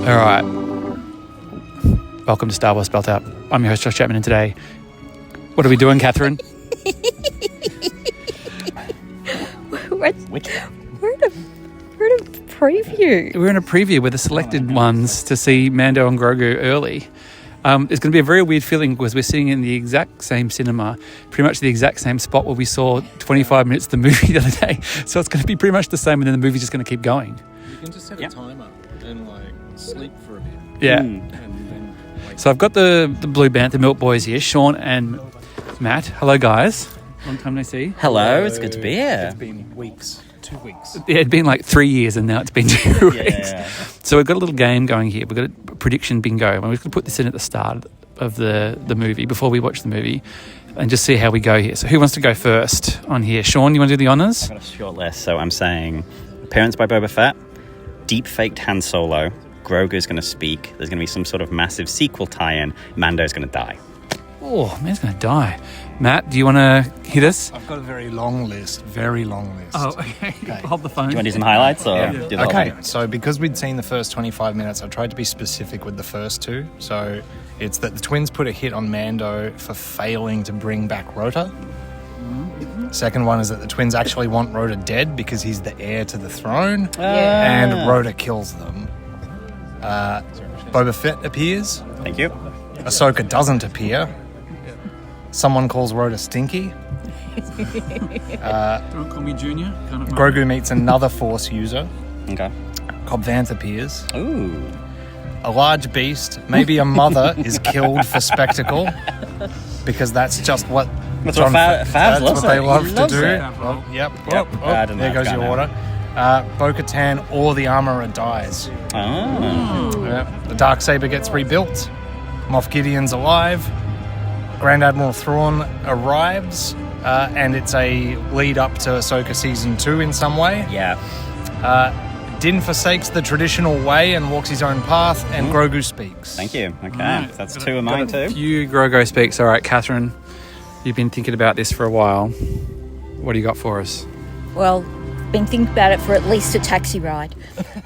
All right. Welcome to Star Wars Spelt Out. I'm your host, Josh Chapman, and today, what are we doing, Catherine? We're in a preview. We're in a preview with the selected ones to see Mando and Grogu early. It's going to be a very weird feeling because we're sitting in the exact same cinema, pretty much the exact same spot where we saw 25 minutes of the movie the other day. So it's going to be pretty much the same, and then the movie's just going to keep going. You can just set a timer and sleep for a bit. Yeah. And then So I've got the Blue Bantha Milk Boys here, Sean and Matt. Hello, guys. Long time no see. Hello, it's good to be here. It's been weeks, 2 weeks. Yeah, it'd been like 3 years, and now it's been 2 weeks. Yeah. So we've got a little game going here. We've got a prediction bingo, and we're going to put this in at the start of the movie, before we watch the movie, and just see how we go here. So who wants to go first on here? Sean, you want to do the honours? I've got a short list, so I'm saying Appearance by Boba Fett, deep-faked Han Solo, Grogu's going to speak, there's going to be some sort of massive sequel tie-in, Mando's going to die. Oh, man's going to die. Matt, do you want to hit us? I've got a very long list. Oh, okay. Hold the phone. Do you want to do some highlights? Or Yeah. do the whole Okay, thing? so because we'd seen the first 25 minutes, I tried to be specific with the first two. So it's that the twins put a hit on Mando for failing to bring back Rota. Second one is that the twins actually want Rota dead because he's the heir to the throne, and Rota kills them. Boba Fett appears. Thank you. Ahsoka doesn't appear. Someone calls Rota stinky. Don't call me Junior. Grogu meets another Force user. Okay. Cobb Vanth appears. Ooh. A large beast, maybe a mother, is killed for spectacle because that's just what That's what Favs that's loves what they it. love He to loves do. it. Well, yep. Yep. Oh, I don't know. there goes I've your got order. Bo-Katan or the Armourer dies. Oh. Yep. The Darksaber gets rebuilt. Moff Gideon's alive. Grand Admiral Thrawn arrives, and it's a lead up to Ahsoka Season 2 in some way. Yeah. Din forsakes the traditional way and walks his own path, and Grogu speaks. Thank you. Okay. Right. That's two of mine too. You Grogu speaks. All right, Catherine, you've been thinking about this for a while. What do you got for us? Well, been thinking about it for at least a taxi ride.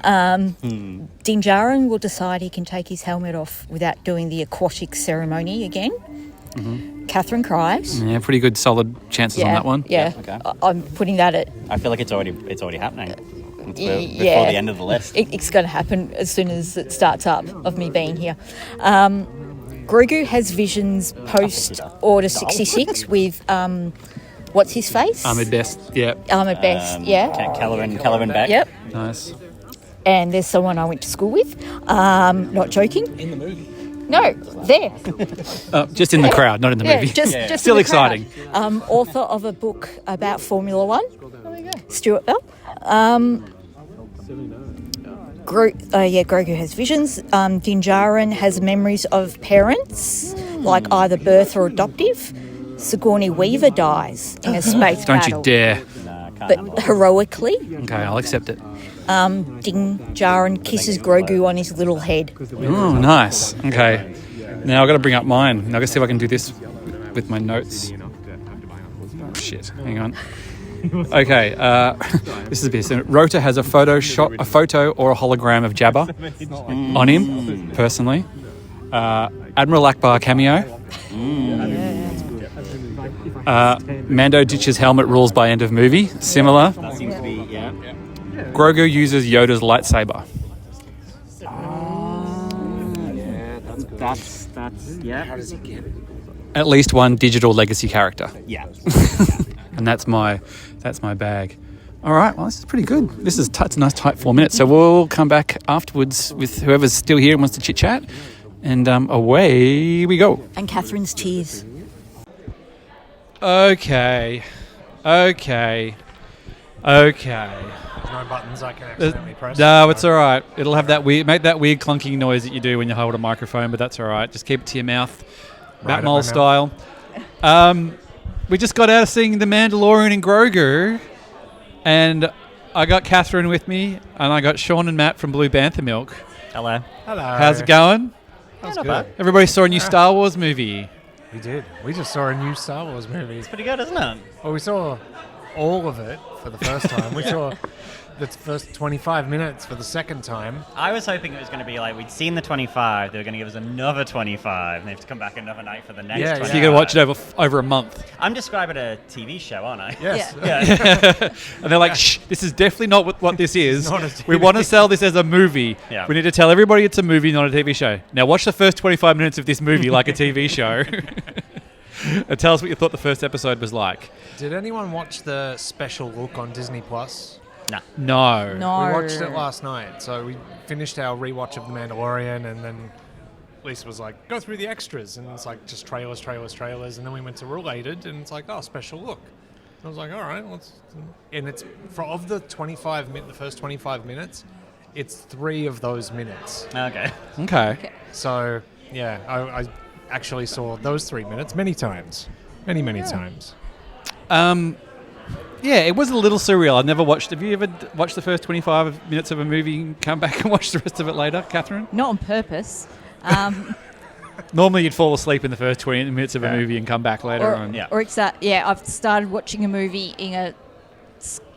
Din Djarin will decide he can take his helmet off without doing the aquatic ceremony again. Catherine cries. Yeah, pretty good, solid chances on that one. Yeah, Okay. I'm putting that at. I feel like it's already happening. It's before Yeah. the end of the list. It's going to happen as soon as it starts up of me being here. Grogu has visions post Order 66 with what's his face? Ahmed Best. Yeah. Ahmed Best. Yeah. Kelvin Beck. Yep. Nice. And there's someone I went to school with. Not joking. In the movie. No, there. Just in the crowd, not in the movie. Just Still in the crowd. exciting. Author of a book about Formula One, Stuart Bell. Grogu has visions. Din Djarin has memories of parents, like either birth or adoptive. Sigourney Weaver dies in a space Don't battle, you dare. but heroically. Okay, I'll accept it. Din Djarin kisses Grogu on his little head. Oh, nice. Okay. Now I've got to bring up mine. Now I've got to see if I can do this with my notes. Oh, shit. Hang on. Okay. This is a bit. So Rota has a photo or a hologram of Jabba on him, personally. Admiral Akbar cameo. Mando ditches helmet rules by end of movie. Similar. That seems to be, yeah. Grogu uses Yoda's lightsaber. That's yeah. How does he get it? At least one digital legacy character. Yeah. And that's my bag. All right, well, this is pretty good. This is it's a nice tight 4 minutes. So we'll come back afterwards with whoever's still here and wants to chit-chat. And away we go. And Catherine's tears. Okay. No buttons I can accidentally press. No, it's all right. It'll have that weird, make that weird clunking noise that you do when you hold a microphone, but that's all right. Just keep it to your mouth, Right Batmole up style. We just got out of seeing The Mandalorian and Grogu, and I got Catherine with me, and I got Sean and Matt from Blue Bantha Milk. Hello. Hello. How's it going? That's not good. bad. Everybody saw a new Star Wars movie. We did. We just saw a new Star Wars movie. It's pretty good, isn't it? Well, we saw all of it for the first time. We saw the first 25 minutes for the second time. I was hoping it was going to be like we'd seen the 25, they were going to give us another 25, and they have to come back another night for the next 25. So you're going to watch it over a month. I'm describing a TV show, aren't I? Yes. Yeah. And they're like, shh, this is definitely not what this is. not a TV. We want to sell this as a movie. Yeah. We need to tell everybody it's a movie, not a TV show. Now watch the first 25 minutes of this movie like a TV show. And tell us what you thought the first episode was like. Did anyone watch the special look on Disney Plus? No. No. We watched it last night. So we finished our rewatch of The Mandalorian, and then Lisa was like, go through the extras. And it's like just trailers. And then we went to Related, and it's like, oh, special look. And I was like, all right, let's. And it's of the first 25 minutes, it's 3 of those minutes. Okay. So, yeah, I actually saw those 3 minutes many times. Many times. Yeah, it was a little surreal. I've never watched. Have you ever watched the first 25 minutes of a movie and come back and watch the rest of it later, Catherine? Not on purpose. Normally you'd fall asleep in the first 20 minutes of a movie and come back later on. Or it's that, I've started watching a movie in a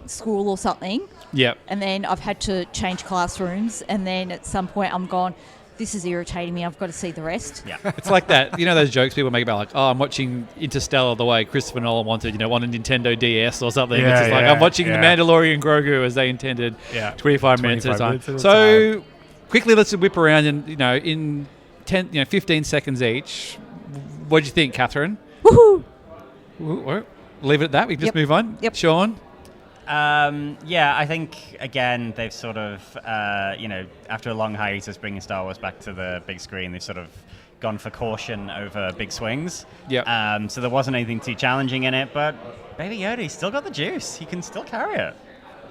school or something, Yep. and then I've had to change classrooms, and then at some point I'm gone, this is irritating me, I've got to see the rest. Yeah. It's like that, you know, those jokes people make about like, oh, I'm watching Interstellar the way Christopher Nolan wanted, on a Nintendo DS or something. Yeah, it's just like, yeah, I'm watching yeah. the Mandalorian and Grogu as they intended. Yeah. 25 minutes at a 25 time. minutes at a So time. quickly, let's whip around and, in 15 seconds each. What do you think, Catherine? Woohoo! Leave it at that. We can just Yep. move on. Yep. Sean? Yeah, I think, again, they've sort of, after a long hiatus bringing Star Wars back to the big screen, they've sort of gone for caution over big swings. Yep. So there wasn't anything too challenging in it, but Baby Yoda, he's still got the juice. He can still carry it.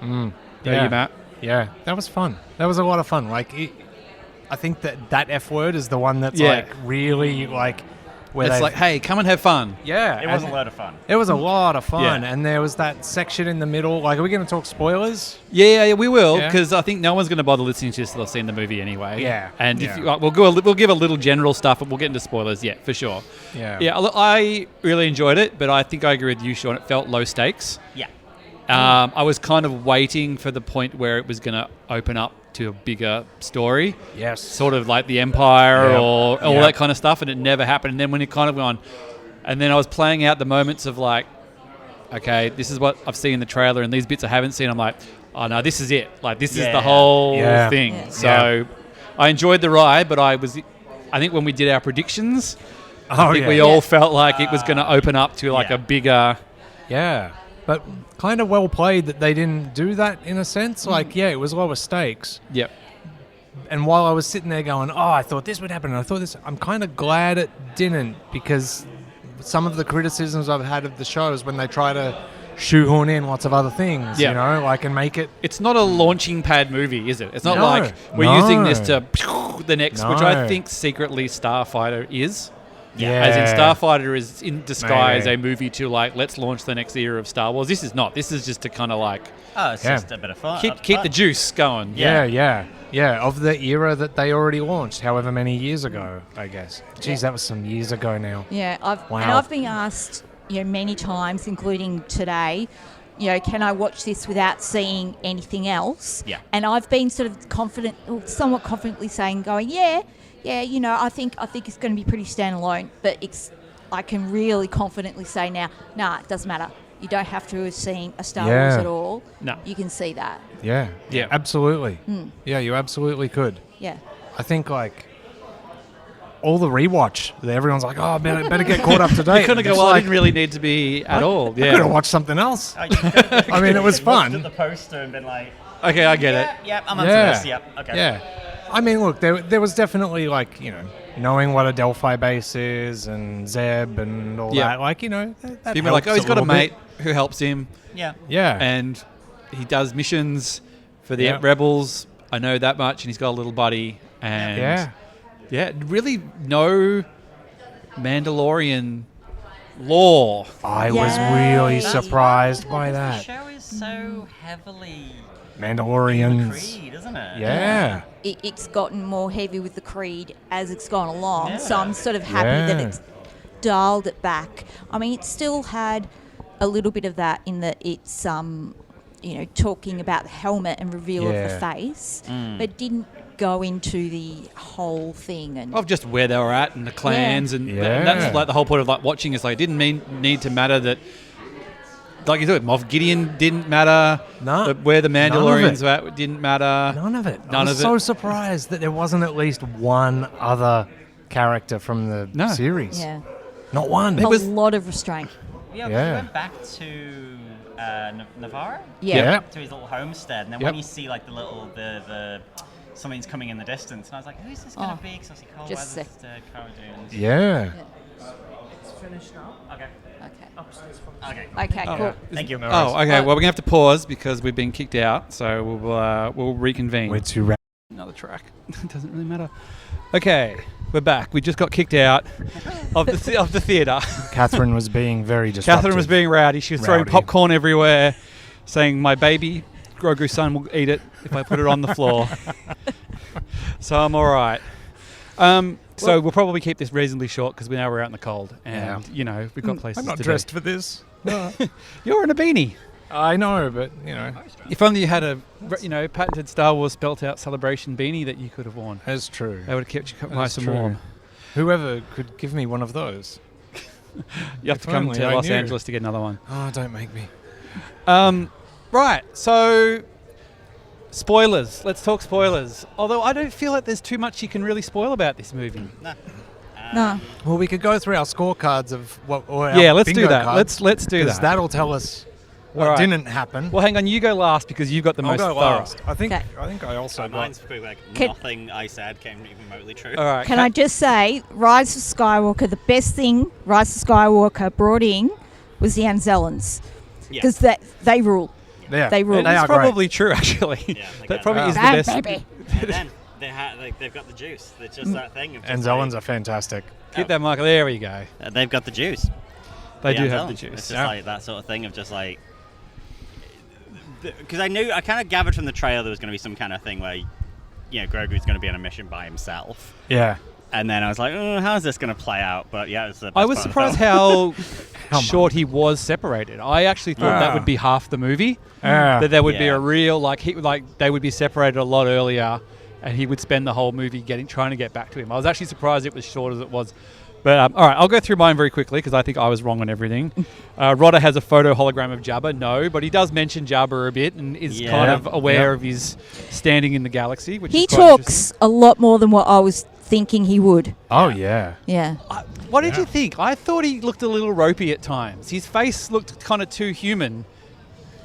Yeah, you, Matt? Yeah, that was fun. That was a lot of fun. I think that F word is the one that's really where It's like, hey, come and have fun. yeah, It was a lot of fun. It was a lot of fun, Yeah. and there was that section in the middle. Like, are we going to talk spoilers? Yeah, we will, Yeah. because I think no one's going to bother listening to this till they've seen the movie anyway. Yeah, And yeah. if you, we'll give a little general stuff, but we'll get into spoilers, for sure. Yeah. Yeah, look, I really enjoyed it, but I think I agree with you, Sean. It felt low stakes. Yeah. I was kind of waiting for the point where it was going to open up to a bigger story. Yes. Sort of like the Empire Yep. or all Yep. that kind of stuff, and it never happened. And then when it kind of gone, and then I was playing out the moments of like, okay, this is what I've seen in the trailer, and these bits I haven't seen. I'm like, oh no, this is it. Like, this is Yeah. the whole Yeah. thing. Yeah. So I enjoyed the ride, but I think when we did our predictions, Oh, I think yeah. we all felt like it was going to open up to like Yeah. a bigger. Yeah, but kind of well played that they didn't do that in a sense. Like, it was lower stakes. Yep. And while I was sitting there going, oh, I thought this would happen, and I thought this, I'm kind of glad it didn't, because some of the criticisms I've had of the shows when they try to shoehorn in lots of other things, Yeah. and make it. It's not a launching pad movie, is it? It's not No, like we're no. using this to the next, which I No. think secretly Starfighter is. Yeah. As in, Starfighter is in disguise Maybe. a movie to like, let's launch the next era of Star Wars. This is not. This is just to kind of like Oh, it's Yeah. just a bit of fun. keep the juice going. Yeah, of the era that they already launched, however many years ago, I guess. Geez, that was some years ago now. Yeah, Wow. I've been asked, many times, including today, can I watch this without seeing anything else? Yeah. And I've been sort of confident, or somewhat confidently going, I think it's going to be pretty standalone, but I can really confidently say now, it doesn't matter. You don't have to have seen a Star Wars Yeah. at all. No. You can see that. Yeah, Yeah. absolutely. Yeah, you absolutely could. Yeah. I think all the rewatch, everyone's like, oh, better get caught up to date. You kind of go, It's well, I like, didn't really need to be at all. I could Yeah. have watched something else. Oh, you could've- I mean, it was you looked fun. at the poster and been like, Okay, I get it. Yep, I'm onto Yeah. this. Yep, okay. Yeah. I mean, look, there was definitely knowing what a Delphi base is and Zeb and all Yeah. that. That People are like, helps he's got a little bit. mate who helps him, Yeah. Yeah. and he does missions for the Yeah. rebels. I know that much, and he's got a little buddy. And yeah. really no Mandalorian lore. I was Yeah. really That's surprised by The that. show is so heavily Mandalorians. Creed, isn't it? Yeah. It's gotten more heavy with the Creed as it's gone along. Yeah. So I'm sort of happy that Yeah. it's dialed it back. I mean, it still had a little bit of that in that it's talking about the helmet and reveal of the face, but didn't go into the whole thing and of just where they were at and the clans and that's like the whole point of like watching is like it didn't need to matter that like you said Moff Gideon didn't matter. No, where the Mandalorians were at didn't matter. None of it. I was so surprised that there wasn't at least one other character from the series. Yeah. Not one. There was a lot of restraint. Yeah, we went back to Navarro. Yeah. To his little homestead, and then when you see like the little the something's coming in the distance, and I was like, "Who's this going to be?" Because I see Cold Just Weather's Cara Dune's. Yeah. It's finished now. Okay. Upstairs from Okay, cool. Thank you. Oh, okay. Well, we're gonna have to pause because we've been kicked out, so we'll reconvene. We're too Another track. It doesn't really matter. Okay, we're back. We just got kicked out of the theatre. Catherine was being very disruptive. Catherine was being rowdy. She was throwing popcorn everywhere, saying, "My baby Grogu son will eat it if I put it on the floor." So I'm all right. So we'll probably keep this reasonably short because we're out in the cold, and we've got places. I'm not to dressed be. for this. You're in a beanie. I know, but If only you had a patented Star Wars spelt out celebration beanie that you could have worn. that's true. That would have kept you nice and warm. Whoever could give me one of those. You have to come to Los Angeles to get another one. Oh, don't make me. Right, so spoilers. Let's talk spoilers. Although I don't feel like there's too much you can really spoil about this movie. No. Well, we could go through our scorecards of what. Or our Let's do bingo that. cards, Let's do that. That'll tell us what All right. didn't happen. Well, hang on. You go last because you've got the I'll most go thorough. last. I think I also got. Mine's pretty like Can- nothing I said came even remotely true. All right. Can I just say, Rise of Skywalker, the best thing Rise of Skywalker brought in was the Anzellans. Because they rule. Yeah, They rule. That's are probably true, actually. Yeah, That probably is the Bad best. baby. And then they've got the juice. It's just that thing. Of just And Zellans are fantastic. Get that, Michael. There we go. they've got the juice. They do Yeah, have the It's juice. just like that sort of thing of just like, because I kind of gathered from the trailer there was going to be some kind of thing where, Grogu's going to be on a mission by himself, Yeah. and then I was like, how's this going to play out? But yeah, it's the best I was part of the surprised film. how short he was separated. I actually thought that would be half the movie. That there would be a real they would be separated a lot earlier, and he would spend the whole movie trying to get back to him. I was actually surprised it was short as it was. But all right, I'll go through mine very quickly because I think I was wrong on everything. Rodder has a photo hologram of Jabba. No, but he does mention Jabba a bit and is kind of aware of his standing in the galaxy. Which He is quite talks a lot more than what I was thinking he would. Oh yeah. Yeah. What did you think? I thought he looked a little ropey at times. His face looked kind of too human.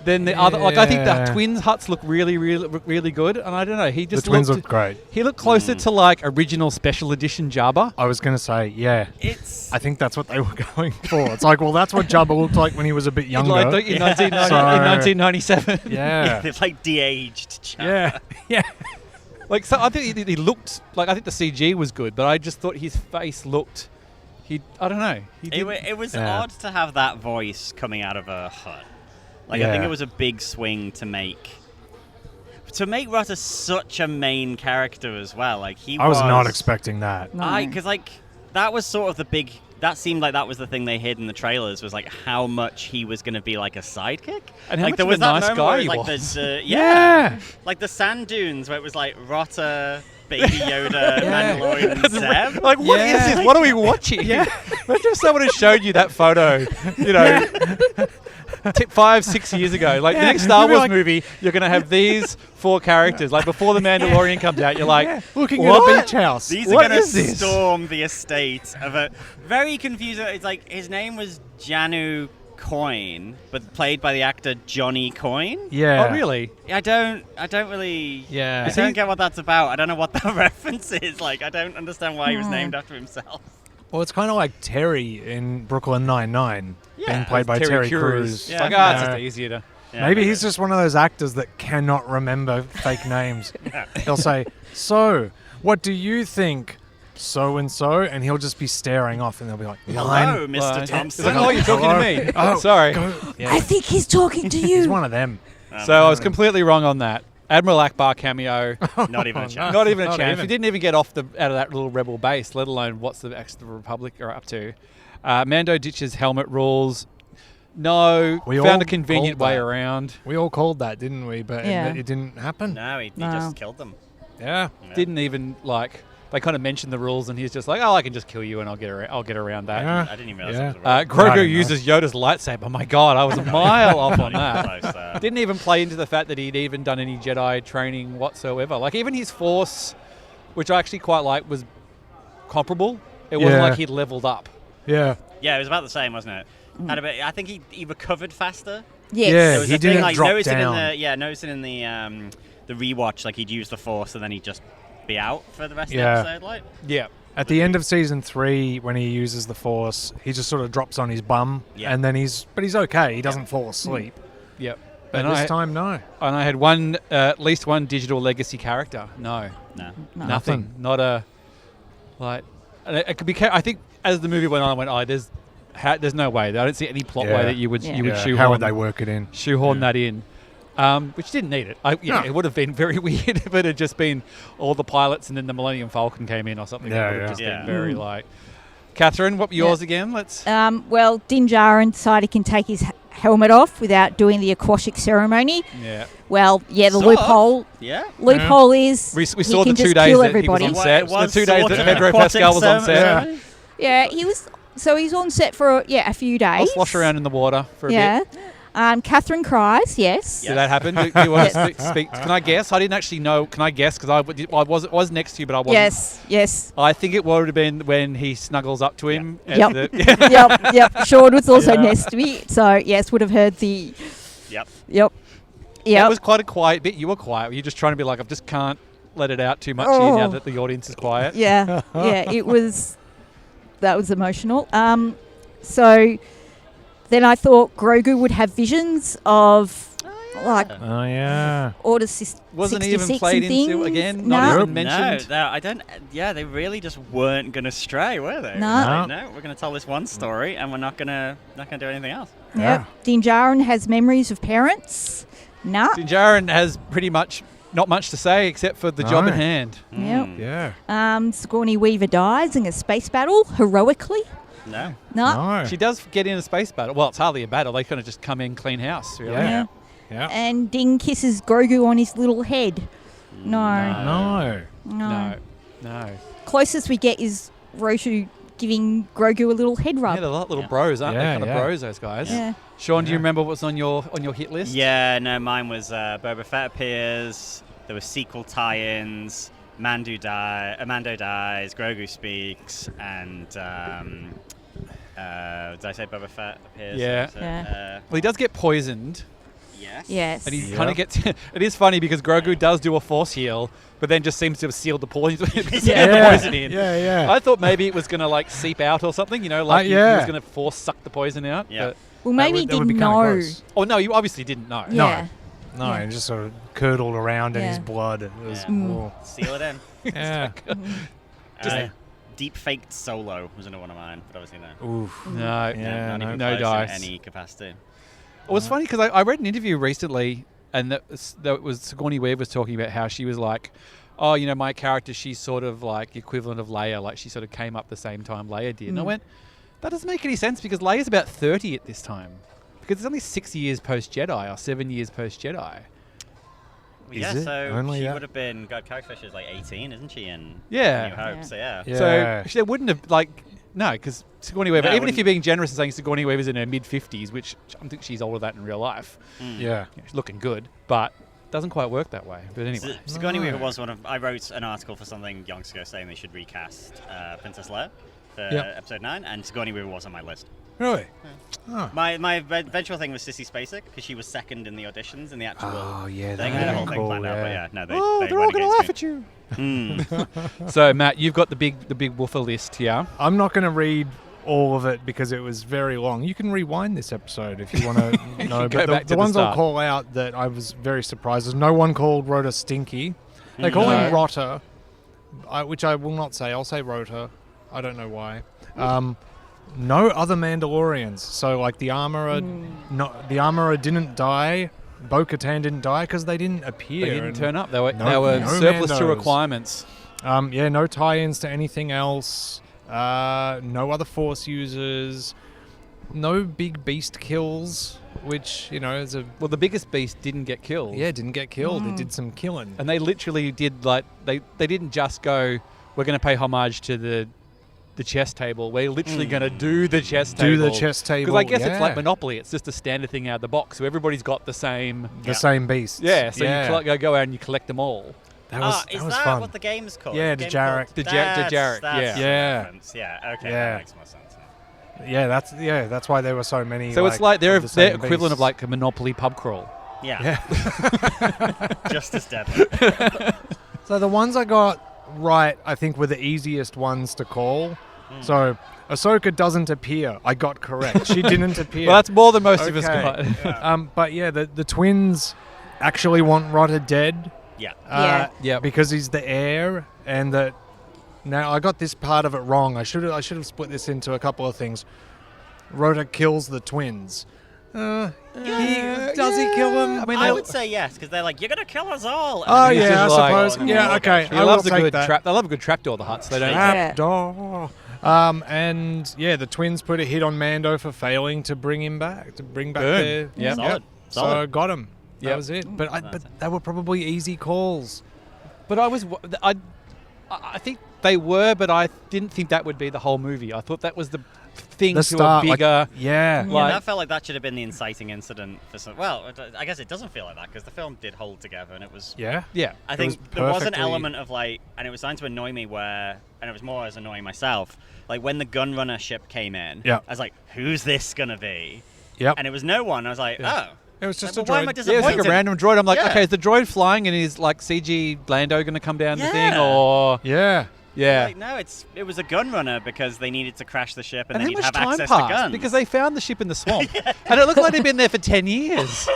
Than the other, I think the twins' huts look really, really, really good, and I don't know. He just The twins look great. He looked closer to like original special edition Jabba. I was going to say, It's I think that's what they were going for. It's like, well, that's what Jabba looked like when he was a bit younger. In 1997. Yeah. they've like de-aged. Jabba. Yeah. Yeah. Like, so I think he looked like, I think the CG was good, but I just thought his face looked. I don't know. It was odd to have that voice coming out of a hut. Like, I think it was a big swing to make Rutter such a main character as well. Like, I was not expecting that. No. Because like that was sort of the big. That seemed like that was the thing they hid in the trailers, was like how much he was going to be like a sidekick. And how like much there of was a that nice moment guy where it he was like was. Yeah. like the sand dunes where it was like Rotter, Baby Yoda, Mandalorian, and Zeb. Like, what is this? What are we watching? Imagine if someone had showed you that photo, 5-6 years ago. Like, the next Star Wars movie, you're going to have these 4 characters. Like, before The Mandalorian comes out, you're like, Looking what? at a beach house. These are What going to is this? storm the estate of a very confusing. It's like his name was Janu Coyne, but played by the actor Johnny Coyne. Yeah. Oh, really? I don't really. Yeah. I don't get what that's about. I don't know what that reference is. Like, I don't understand why he was named after himself. Well, it's kind of like Terry in Brooklyn Nine-Nine being played by Terry Crews. It's like, it's just easier to... Yeah, Maybe he's just one of those actors that cannot remember fake names. He'll say, "So, what do you think, so-and-so?" And he'll just be staring off, and they'll be like, Hello, "Line." Mr. It's Thompson. like, oh, you're talking to me. Oh, Sorry. Yeah. I think he's talking to He's you. one of them. So I was completely wrong on that. Admiral Akbar cameo. Not even a chance. Not even a Not chance. even. He didn't even get out of that little rebel base, let alone what's the Republic are up to. Mando ditches helmet rules. No, We found all a convenient called way that. around. We all called that, didn't we? But Yeah. it didn't happen. No, he No. just killed them. Yeah. Yeah. Didn't even like. They kind of mentioned the rules, and he's just like, "Oh, I can just kill you, and I'll get around that." Yeah. I didn't even realize Yeah. it was a Grogu I don't know. uses Yoda's lightsaber. My God, I was a mile off on that. close there. Didn't even play into the fact that he'd even done any Jedi training whatsoever. Like even his Force, which I actually quite like, was comparable. It wasn't Yeah. like he'd leveled up. Yeah. Yeah, it was about the same, wasn't it? Had a bit. I think he recovered faster. Yes. Yeah. There was He a thing, didn't like, drop noticing down. noticing in the rewatch, like he'd use the Force and then he'd just be out for the rest Yeah. of the episode. Like, Yeah. At the end of season 3, when he uses the Force, he just sort of drops on his bum, Yeah. and then he's okay. He doesn't fall asleep. Yep. But And this I, time, no. and I had at least one digital legacy character. No, no. No. nothing. Not a like. And it could be. I think as the movie went on, I went, "Oh, there's no way. I don't see any plot way Yeah. that you would Yeah. you would Yeah. shoehorn How would they work it in? shoehorn that in." Which didn't need it. No. It would have been very weird if it had just been all the pilots and then the Millennium Falcon came in or something. Yeah, That would have yeah. just Yeah. been very like. Catherine, what were yours again? Let's. Well, Din Djarin decided he can take his helmet off without doing the Akashic ceremony. Yeah. Well, yeah, the Sort of. loophole Yeah. loophole is We he saw can the 2 just days kill that he was everybody. on set. It was The 2 days sort that of Pedro an aquatic Pascal was on set. ceremony. Yeah, he was. So he's on set for a few days. I'll slosh around in the water for a Yeah. bit. Catherine cries. Yes. Yeah. Did that happen? Do you want to speak? Can I guess? I didn't actually know. Can I guess? Because I was next to you, but I wasn't. Yes. Yes. I think it would have been when he snuggles up to him. at Yep. the- Yep. Sean was also Yeah. next to me, so yes, would have heard the. Yep. Yep. That Yep. was quite a quiet bit. You were quiet. You're just trying to be like, I just can't let it out too much here now that the audience is quiet. Yeah. Yeah. It was. That was emotional. So then I thought Grogu would have visions of like Oh, yeah. Order Wasn't 66 even played and into things. again. No. Not even No, mentioned. I don't. Yeah, they really just weren't gonna stray, were they? No. Like, no, we're gonna tell this one story, and we're not gonna do anything else. Yep. Yeah. Din Djarin has memories of parents. Nah. Din Djarin has pretty much not much to say except for the job No. at hand. Yep. Yeah. Sigourney Weaver dies in a space battle heroically. No. No. No. She does get in a space battle. Well, it's hardly a battle. They kind of just come in clean house, really. Yeah. Yeah. Yeah. And Ding kisses Grogu on his little head. No. No. No. No. Closest we get is Roshu giving Grogu a little head rub. Yeah, they're like little bros, aren't they? Yeah, Kind of yeah. bros, those guys. Yeah. Sean, do you Yeah. remember what's on your hit list? Yeah, no, mine was Boba Fett appears. There were sequel tie-ins. Mando dies. Grogu speaks, and did I say Boba Fett appears? Yeah. So, Yeah. Well, he does get poisoned, yes. Yes. and he Yeah. kind of gets. It is funny because Grogu does do a force heal, but then just seems to have sealed the poison. Yeah. The poison in. Yeah, yeah. I thought maybe it was going to like seep out or something, like he yeah. was going to force suck the poison out. Yeah. But, Well, maybe he that would be didn't kinda know. gross. oh no, you obviously didn't know. Yeah. No, Yeah. it just sort of curdled around in his Yeah. blood. It was, Yeah. oh. Seal it in. Yeah. Deep faked Solo was another one of mine, but obviously no. Oof. No. Yeah, not even no close dice. in any capacity. It was funny because I read an interview recently, and that was Sigourney Weaver was talking about how she was like, oh, my character, she's sort of like the equivalent of Leia, like she sort of came up the same time Leia did. And I went, that doesn't make any sense because Leia's about 30 at this time. Because it's only 6 years post-Jedi or 7 years post-Jedi. Yeah, it? so Only she that? would have been. God, Carrie Fisher's like 18, isn't she? In Yeah. New Hope, Yeah. so yeah. Yeah. So she wouldn't have, no, because Sigourney Weaver, No, even if wouldn't- you're being generous and saying Sigourney Weaver's in her mid-50s, which I think she's older than that in real life, Yeah. she's looking good, but doesn't quite work that way. But anyway. Sigourney No. Weaver was one of. I wrote an article for something yonks ago saying they should recast Princess Leia for Yep. episode 9, and Sigourney Weaver was on my list. Really? Oh. My eventual thing was Sissy Spacek because she was second in the auditions in the actual Oh, yeah, thing. that I had a whole would've thing been planned cool, out, but yeah. yeah, no, they. Oh, they they're all went going to laugh against at you. me. So, Matt, you've got the big woofer list here. I'm not going to read all of it because it was very long. You can rewind this episode if you want to know. Go But back to the the ones I'll start. call out that I was very surprised is no one called Rota Stinky. They call him No. Rotter, which I will not say. I'll say Rota. I don't know why. No other Mandalorians. So like the Armorer, the Armorer didn't die. Bo-Katan didn't die because they didn't appear. They didn't and- turn up. They were No surplus to Mandos. requirements. Yeah, no tie-ins to anything else. No other Force users. no big beast kills, which, you know, is a... Well, the biggest beast didn't get killed. Yeah, didn't get killed. It did some killing. And they literally did, like, they didn't just go, we're going to pay homage to the chess table. We're literally going to do the chess table. Do the chess table, Because I guess it's like yeah. Monopoly. It's just a standard thing out of the box. So everybody's got the same... The same beasts. Yeah, so yeah. you go out and you collect them all. That was, is that was that fun. what the game's called? Yeah, The game's Dejarik. called- Dejarik, That's yeah. the Yeah. reference. Yeah, okay, Yeah. that makes more sense now. Yeah, that's why there were so many. So it's like they're of the same equivalent of beasts. like a Monopoly pub crawl. Yeah. Just as deadly. So the ones I got right, I think, were the easiest ones to call. So Ahsoka doesn't appear. I got correct. She didn't appear. Well, that's more than most of us Okay. got. But yeah, the twins actually want Rotter dead. Yeah. Yeah. Because he's the heir, and that. Now I got this part of it wrong. I should have split this into a couple of things. Rota kills the twins. Does he kill them? I mean, I would say yes, because they're like, you're going to kill us all. And Oh then he's yeah, I just like- suppose. Yeah, okay. He I loves will a take good that. trap. They love a good trapdoor, the Hutts. They don't. Yeah. Trapdoor. And yeah, the twins put a hit on Mando for failing to bring him back, to bring back Boom. their. Yep. Solid. So Solid. got him. That Yep. was it. But they were probably easy calls. But I think they were, but I didn't think that would be the whole movie. I thought that was the thing The to start, a bigger. yeah. Yeah, Like- that felt like that should have been the inciting incident for some. Well, I guess it doesn't feel like that because the film did hold together and it was. Yeah. Yeah. I was think there was an perfectly- element of like, and it was starting to annoy me where, and it was more as annoying myself, like when the gunrunner ship came in. Yeah. I was like, who's this gonna be? Yep. And it was no one. I was like, oh. It was just Like, a well, why am I droid. Yeah, disappointed? it's like a random droid. I'm like, Yeah. okay, is the droid flying and is like CG Lando going to come down the thing, Yeah. or Yeah. yeah? Like, no, it was a gunrunner because they needed to crash the ship and, And then how you'd much have time access to passed? guns. Because they found the ship in the swamp, and it looked like they'd been there for 10 years.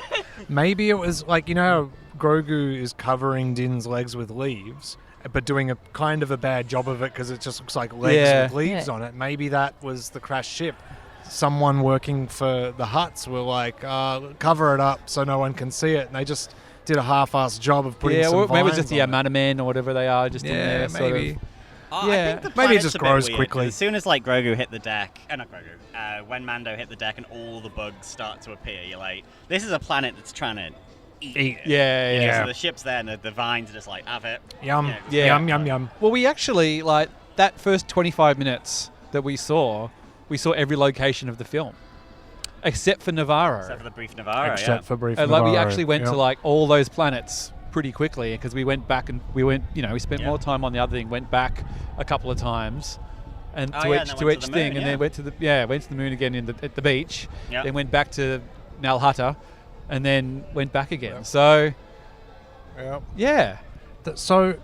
Maybe it was like, you know, how Grogu is covering Din's legs with leaves, but doing a kind of a bad job of it because it just looks like legs Yeah. with leaves Yeah. on it. Maybe that was the crashed ship. Someone working for the Hutts were like, cover it up so no one can see it, and they just did a half-assed job of putting Yeah, some or maybe it's vines just the on it. Manaman or whatever they are, just in Yeah, there. Sort maybe. of. I Yeah. think the Maybe it planet's just a bit grows weird, quickly. 'cause as soon as like Grogu hit the deck, not Grogu, when Mando hit the deck and all the bugs start to appear, you're like, this is a planet that's trying to eat. Eat. Yeah, yeah. Yeah. So the ship's there and the vines are just like, have it. Yum. Yeah. Yum, yum, yum. Well, we actually like that first 25 minutes that we saw every location of the film, except for Navarro. Except for the brief Navarro, Except for brief And, like we Navarro. actually went to Yep. like all those planets pretty quickly because we went back and we spent Yeah. more time on the other thing, went back a couple of times and Oh, to yeah, each and then to went each to the thing moon, and yeah. then went to the moon again at the beach. Yeah. Then went back to Nal Hutta and then went back again. So Yep. yeah. So,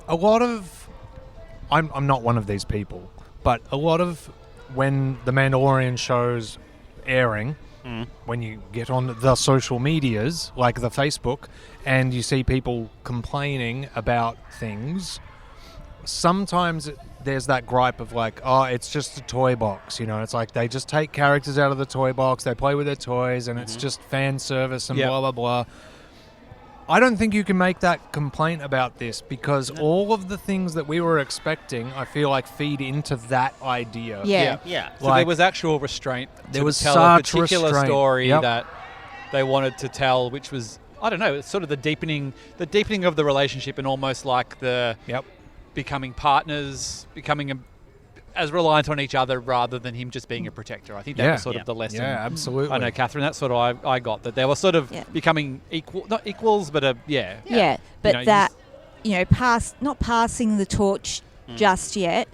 a lot of, I'm not one of these people, but a lot of when the Mandalorian show's airing, when you get on the social medias like the Facebook, and you see people complaining about things, sometimes there's that gripe of like, oh, it's just a toy box, you know. It's like they just take characters out of the toy box, they play with their toys, and it's just fan service and Yep. blah blah blah. I don't think you can make that complaint about this because all of the things that we were expecting, I feel like, feed into that idea. Yeah. Yeah. So Like- there was actual restraint. There to was tell a such particular restraint. story Yep. that they wanted to tell, which was I don't know, it's sort of the deepening of the relationship and almost like the Yep. becoming partners, becoming as reliant on each other rather than him just being a protector. I think that Yeah. was sort Yeah. of the lesson. Yeah, absolutely. I know, Catherine, that's sort of I got that they were sort of Yeah. becoming equal, not equals, but Yeah, but You know, that, not passing the torch just yet,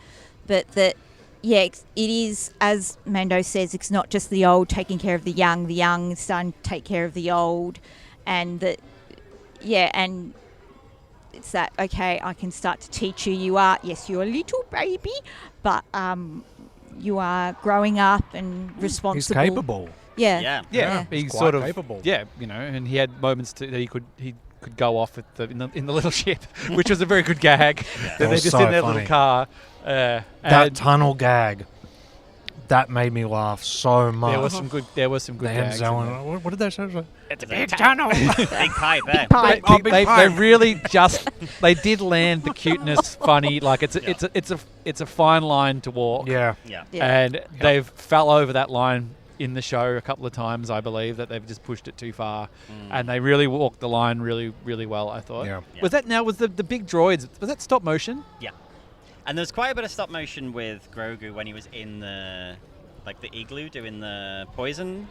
but that, it is, as Mando says, it's not just the old taking care of the young is starting to take care of the old, and that, and it's that, okay, I can start to teach you. You're a little baby, but you are growing up and He's responsible. capable. Yeah. Yeah. yeah, He's he's quite sort of capable. Yeah, and he had moments that he could go off at in the little ship, which was a very good gag. That That they was just so in their funny. little car. That And tunnel gag, that made me laugh so much. there was some good The gags. in there. what did they say? It's a big tunnel. Big pipe there. Pipe. They really they did land the cuteness funny. Like it's a fine line to walk. Yeah. Yeah. Yeah. And they've fell over that line in the show a couple of times, I believe, that they've just pushed it too far. And they really walked the line really, really well, I thought. Yeah. Was the big droids, was that stop motion? Yeah. And there's quite a bit of stop motion with Grogu when he was in the igloo doing the poison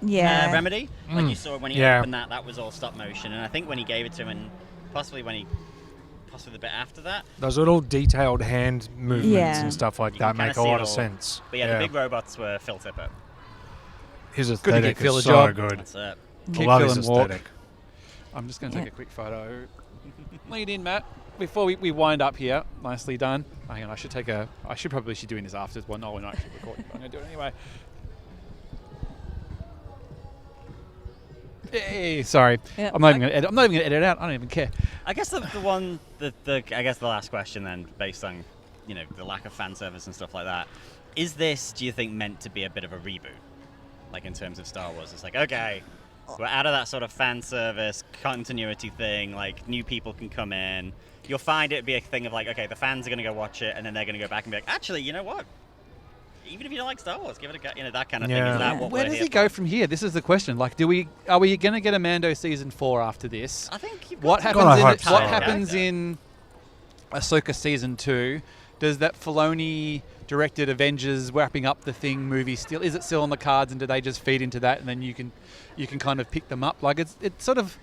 remedy. Like you saw when he opened that was all stop motion. And I think when he gave it to him, and possibly the bit after that. Those little detailed hand movements and stuff like that make a lot of sense. But the big robots were Phil Tippett. His Good to aesthetic get Phil is a so job. good. That's it. Keep I love Phil his and walk. aesthetic. I'm just going to take a quick photo. Lead in, Matt. Before we wind up here, nicely done. Hang on, I should probably be doing this after. Well, no, we're not actually recording, but I'm going to do it anyway. Hey, sorry. Yeah. I'm not even going to edit. I'm not even going to edit it out. I don't even care. I guess the last question then, based on the lack of fan service and stuff like that, is this, do you think, meant to be a bit of a reboot? Like in terms of Star Wars, it's like, okay, we're out of that sort of fan service continuity thing. Like new people can come in. You'll find it be a thing of like, okay, the fans are going to go watch it, and then they're going to go back and be like, actually, you know what? Even if you don't like Star Wars, give it a go. That kind of thing. Is that what Where we're does here he go for? from here? This is the question. Like, are we going to get a Mando season 4 after this? I think you've What got to happens in hope so. what happens in Ahsoka season 2? Does that Filoni directed Avengers wrapping up the thing movie still, is it still on the cards, and do they just feed into that and then you can kind of pick them up? Like it's sort of,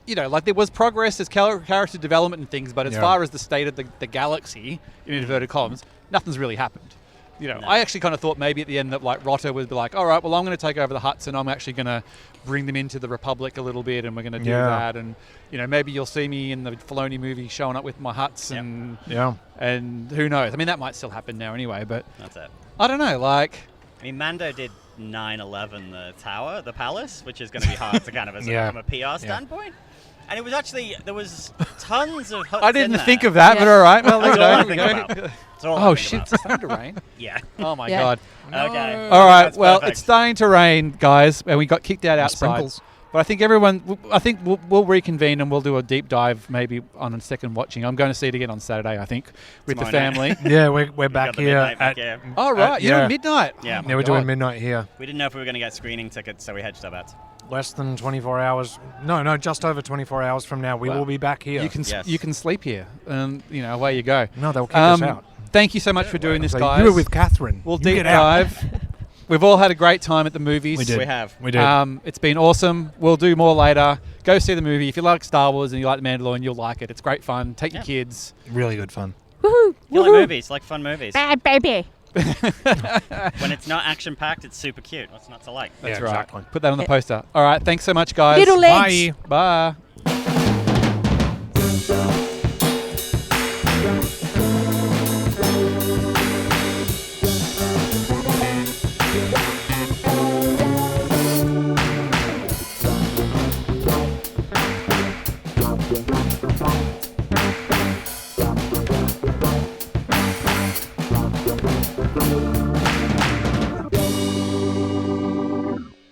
like there was progress, there's character development and things, but as far as the state of the galaxy in inverted commas, nothing's really happened. No. I actually kind of thought maybe at the end that like Rotta would be like, all right, well, I'm going to take over the Hutts and I'm actually going to bring them into the Republic a little bit, and we're going to do that, and maybe you'll see me in the Filoni movie showing up with my Hutts and who knows? I mean, that might still happen now anyway, but That's it. I don't know. Like, I mean, Mando did 9/11 the palace, which is going to be hard to kind of from a PR standpoint. And it was actually, there was tons of Hutts I didn't in there. think of that, but all right. Well, That's there all I we think go. about. That's all I Oh think shit! about. It's starting to rain. Yeah. Oh my Yeah. god! Okay. All right. That's Well, perfect. it's starting to rain, guys, and we got kicked out outside. Sprinkles. But I think we'll reconvene and we'll do a deep dive maybe on a second watching. I'm going to see it again on Saturday, I think, with the Tomorrow night. family. Yeah, we're back got the here midnight back at. here. Oh right, you're at midnight. Yeah. Oh, Yeah, we're my doing God. midnight here. We didn't know if we were going to get screening tickets, so we hedged our bets. Less than 24 hours. No, just over 24 hours from now, we will be back here. You can Yes. you can sleep here, and away you go. No, they'll kick us out. Thank you so much for doing this, So guys. you were with Catherine. We'll You deep get out. dive. We've all had a great time at the movies. We did. We have. We did. It's been awesome. We'll do more later. Go see the movie. If you like Star Wars and you like The Mandalorian, you'll like it. It's great fun. Take your kids. Really good fun. Woohoo! You like movies, like fun movies. Bad baby. When it's not action-packed, it's super cute. What's not to like? That's Yeah, right. exactly. Put that on the poster. All right. Thanks so much, guys. Little legs. Bye. Bye.